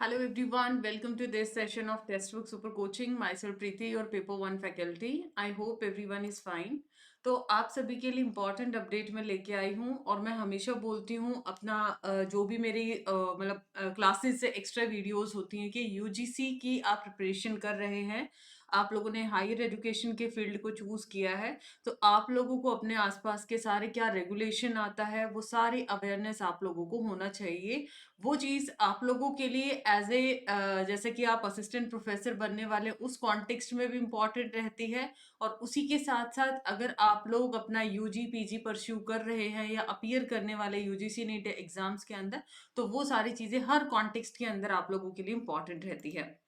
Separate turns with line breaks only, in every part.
Hello everyone, welcome to this session of Textbook Super Coaching. Myself Preeti, your Paper 1 faculty. I hope everyone is fine. तो आप सभी के लिए important update मैं लेके आई हूँ और मैं हमेशा बोलती हूँ अपना जो भी मेरी मतलब क्लासेस से एक्स्ट्रा वीडियोस होती हैं कि यूजीसी की आप प्रिपरेशन कर रहे हैं, आप लोगों ने हायर एजुकेशन के फील्ड को चूज किया है, तो आप लोगों को अपने आसपास के सारे क्या रेगुलेशन आता है वो सारी अवेयरनेस आप लोगों को होना चाहिए। वो चीज़ आप लोगों के लिए एज ए जैसे कि आप असिस्टेंट प्रोफेसर बनने वाले उस कॉन्टेक्स्ट में भी इम्पॉर्टेंट रहती है। और उसी के साथ साथ अगर आप लोग अपना यूजी पीजी परस्यू कर रहे हैं या अपीयर करने वाले यूजीसी नीट एग्जाम्स के अंदर, तो वो सारी चीज़ें हर कॉन्टेक्स्ट के अंदर आप लोगों के लिए इम्पॉर्टेंट रहती है।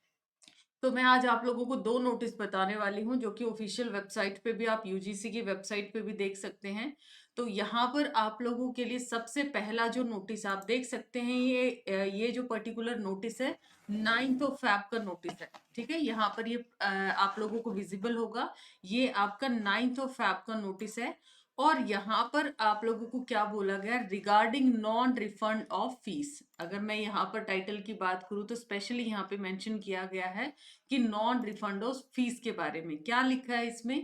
तो मैं आज आप लोगों को दो नोटिस बताने वाली हूँ जो कि ऑफिशियल वेबसाइट पे भी, आप यूजीसी की वेबसाइट पे भी देख सकते हैं। तो यहाँ पर आप लोगों के लिए सबसे पहला जो नोटिस आप देख सकते हैं, ये जो पर्टिकुलर नोटिस है 9th ऑफ फैब का नोटिस है। ठीक है, यहाँ पर ये आप लोगों को विजिबल होगा। ये आपका 9th ऑफ फैब का नोटिस है। और यहाँ पर आप लोगों को क्या बोला गया, regarding non refund of fees. अगर मैं यहाँ पर टाइटल की बात करूँ तो स्पेशली यहाँ पे मेंशन किया गया है कि नॉन रिफंड ऑफ फीस के बारे में क्या लिखा है इसमें।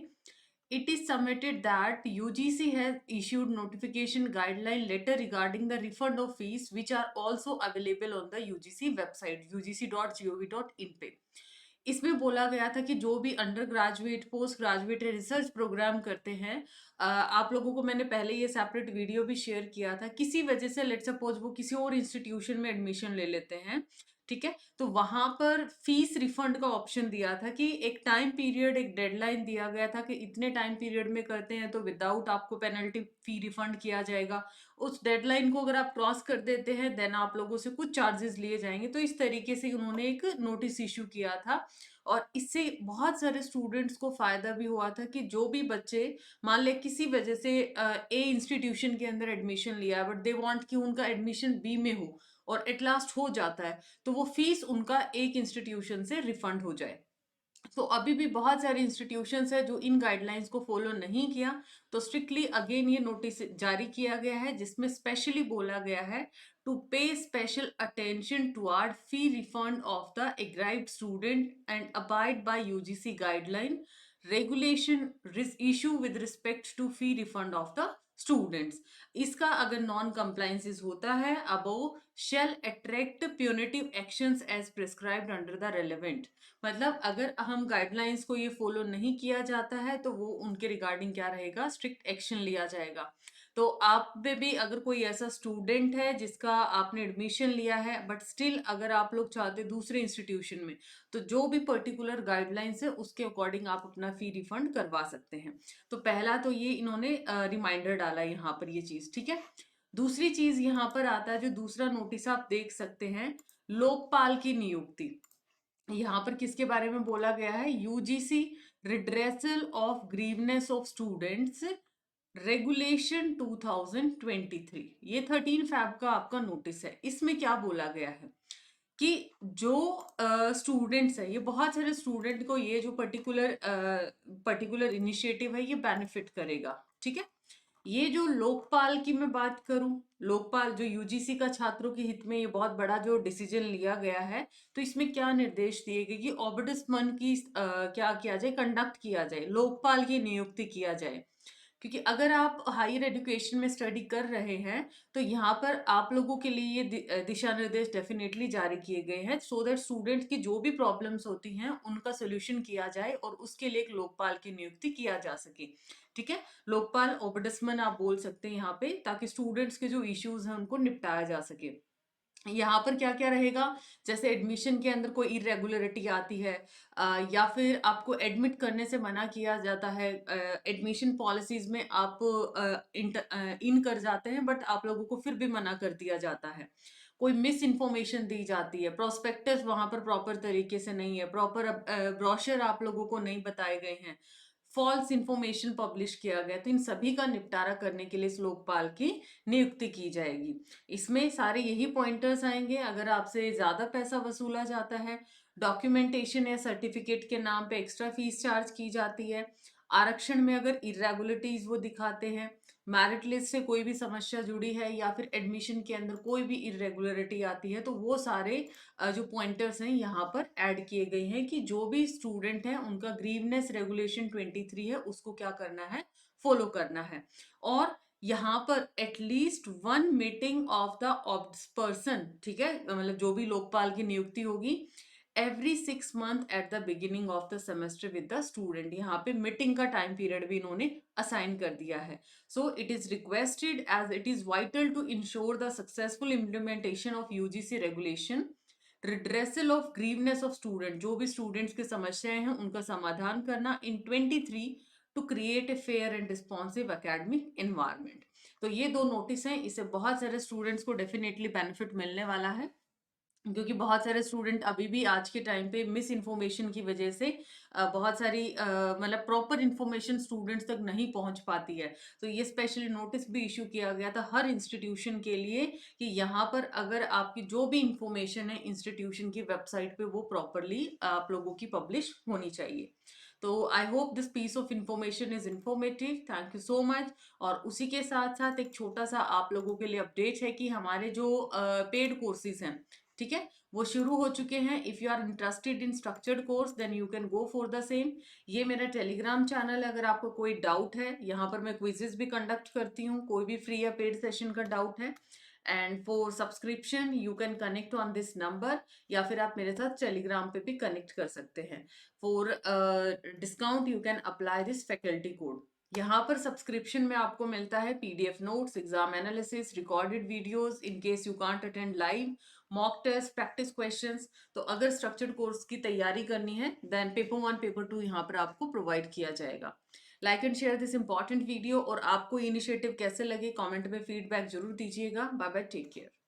It is submitted that UGC has issued notification guideline letter regarding the refund of fees which are also available on the UGC website ugc.gov.in पे। इसमें बोला गया था कि जो भी undergraduate, postgraduate research program करते हैं, आप लोगों को मैंने पहले ये सेपरेट वीडियो भी शेयर किया था, किसी वजह से लेट सपोज वो किसी और इंस्टीट्यूशन में एडमिशन ले लेते हैं, ठीक है, तो वहां पर फीस रिफंड का ऑप्शन दिया था कि एक टाइम पीरियड, एक डेडलाइन दिया गया था कि इतने टाइम पीरियड में करते हैं तो विदाउट आपको पेनल्टी फी रिफंड किया जाएगा। उस डेडलाइन को अगर आप क्रॉस कर देते हैं देन आप लोगों से कुछ चार्जेस लिए जाएंगे। तो इस तरीके से उन्होंने एक नोटिस इशू किया था और इससे बहुत सारे स्टूडेंट्स को फायदा भी हुआ था कि जो भी बच्चे मान ले किसी वजह से ए इंस्टीट्यूशन के अंदर एडमिशन लिया बट दे वांट कि उनका एडमिशन बी में हो और एट लास्ट हो जाता है, तो वो फीस उनका एक इंस्टीट्यूशन से रिफंड हो जाए। तो अभी भी बहुत सारे इंस्टीट्यूशंस है जो इन गाइडलाइंस को फॉलो नहीं किया, तो स्ट्रिक्टली अगेन ये नोटिस जारी किया गया है जिसमें स्पेशली बोला गया है to pay special attention toward fee refund of the aggrieved student and abide by UGC guideline regulation issue with respect to fee refund of the students. इसका अगर नॉन कंप्लायंसेस होता है above shall attract punitive actions as prescribed under the relevant. मतलब अगर हम guidelines को ये follow नहीं किया जाता है तो वो उनके रिगार्डिंग क्या रहेगा, स्ट्रिक्ट एक्शन लिया जाएगा। तो आप में भी अगर कोई ऐसा स्टूडेंट है जिसका आपने एडमिशन लिया है बट स्टिल अगर आप लोग चाहते दूसरे इंस्टीट्यूशन में, तो जो भी पर्टिकुलर गाइडलाइंस है उसके अकॉर्डिंग आप अपना फी रिफंड करवा सकते हैं। तो पहला तो ये इन्होंने रिमाइंडर डाला है यहाँ पर ये चीज, ठीक है। दूसरी चीज यहाँ पर आता है, जो दूसरा नोटिस आप देख सकते हैं, लोकपाल की नियुक्ति। यहाँ पर किसके बारे में बोला गया है, UGC redressal of grievance of students regulation 2023। ये 13 फैब का आपका नोटिस है। इसमें क्या बोला गया है कि जो स्टूडेंट्स है, ये बहुत सारे स्टूडेंट को ये जो पर्टिकुलर इनिशिएटिव है ये बेनिफिट करेगा, ठीक है। ये जो लोकपाल की मैं बात करूं, लोकपाल जो यूजीसी का छात्रों के हित में ये बहुत बड़ा जो डिसीजन लिया गया है, तो इसमें क्या निर्देश दिए गए कि ऑबडसमन की क्या किया जाए, कंडक्ट किया जाए, लोकपाल की नियुक्ति किया जाए। क्योंकि अगर आप हायर एजुकेशन में स्टडी कर रहे हैं तो यहाँ पर आप लोगों के लिए ये दिशा निर्देश डेफिनेटली जारी किए गए हैं सो दैट स्टूडेंट की जो भी प्रॉब्लम्स होती हैं उनका सोल्यूशन किया जाए और उसके लिए एक लोकपाल की नियुक्ति किया जा सके, ठीक है। लोकपाल ओबडसमन आप बोल सकते हैं यहाँ पे, ताकि स्टूडेंट्स के जो इश्यूज हैं उनको निपटाया जा सके। यहाँ पर क्या क्या रहेगा, जैसे एडमिशन के अंदर कोई इरेगुलरिटी आती है या फिर आपको एडमिट करने से मना किया जाता है, एडमिशन पॉलिसीज में आप इन कर जाते हैं बट आप लोगों को फिर भी मना कर दिया जाता है, कोई मिस इन्फॉर्मेशन दी जाती है, प्रोस्पेक्टस वहां पर प्रॉपर तरीके से नहीं है, प्रॉपर ब्रोशर आप लोगों को नहीं बताए गए हैं, फॉल्स इंफॉर्मेशन पब्लिश किया गया, तो इन सभी का निपटारा करने के लिए इस लोकपाल की नियुक्ति की जाएगी। इसमें सारे यही पॉइंटर्स आएंगे। अगर आपसे ज्यादा पैसा वसूला जाता है, डॉक्यूमेंटेशन या सर्टिफिकेट के नाम पे एक्स्ट्रा फीस चार्ज की जाती है, आरक्षण में अगर इरेगुलरिटीज वो दिखाते हैं, मेरिट लिस्ट से कोई भी समस्या जुड़ी है या फिर एडमिशन के अंदर कोई भी इरेगुलरिटी आती है, तो वो सारे जो पॉइंटर्स हैं यहाँ पर ऐड किए गए हैं कि जो भी स्टूडेंट है उनका ग्रीवनेस रेगुलेशन 23 है उसको क्या करना है, फॉलो करना है। और यहाँ पर at least one meeting of the person, ठीक है, मतलब जो भी लोकपाल की नियुक्ति होगी every 6 month at the beginning of the semester with the student. यहाँ पे मीटिंग का टाइम पीरियड भी इन्होंने असाइन कर दिया है। So it is requested as it is vital to ensure the successful implementation of UGC regulation, redressal of grievance of student, जो भी स्टूडेंट्स की समस्याएं हैं उनका समाधान करना in 23 to create a fair and responsive academic environment. तो ये दो नोटिस हैं, इससे बहुत सारे स्टूडेंट्स को डेफिनेटली बेनिफिट मिलने वाला है, क्योंकि बहुत सारे स्टूडेंट अभी भी आज के टाइम पे मिस इन्फॉर्मेशन की वजह से बहुत सारी मतलब प्रॉपर इन्फॉर्मेशन स्टूडेंट्स तक नहीं पहुंच पाती है। तो ये स्पेशली नोटिस भी इशू किया गया था हर इंस्टीट्यूशन के लिए कि यहाँ पर अगर आपकी जो भी इंफॉर्मेशन है इंस्टीट्यूशन की वेबसाइट पे वो प्रॉपरली आप लोगों की पब्लिश होनी चाहिए। तो I hope this piece of information is informative, thank you so much. और उसी के साथ साथ एक छोटा सा आप लोगों के लिए अपडेट है कि हमारे जो पेड कोर्सेज हैं, ठीक है, वो शुरू हो चुके हैं। If you are interested in structured course then you can go for the same. ये मेरा टेलीग्राम चैनल है, अगर आपको कोई डाउट है यहाँ पर मैं क्विजेस भी कंडक्ट करती हूँ, कोई भी फ्री या पेड सेशन का डाउट है। And for subscription you can connect on this number, या फिर आप मेरे साथ टेलीग्राम पे भी कनेक्ट कर सकते हैं। For discount you can apply this faculty code. यहाँ पर सब्सक्रिप्शन में आपको मिलता है PDF notes, exam analysis, recorded videos in case you can't attend live, mock test, practice questions. तो अगर स्ट्रक्चर्ड कोर्स की तैयारी करनी है देन पेपर 1 पेपर 2 यहाँ पर आपको प्रोवाइड किया जाएगा। Like and share this important video, और आपको इनिशिएटिव कैसे लगे कमेंट में फीडबैक जरूर दीजिएगा। Bye bye, take care.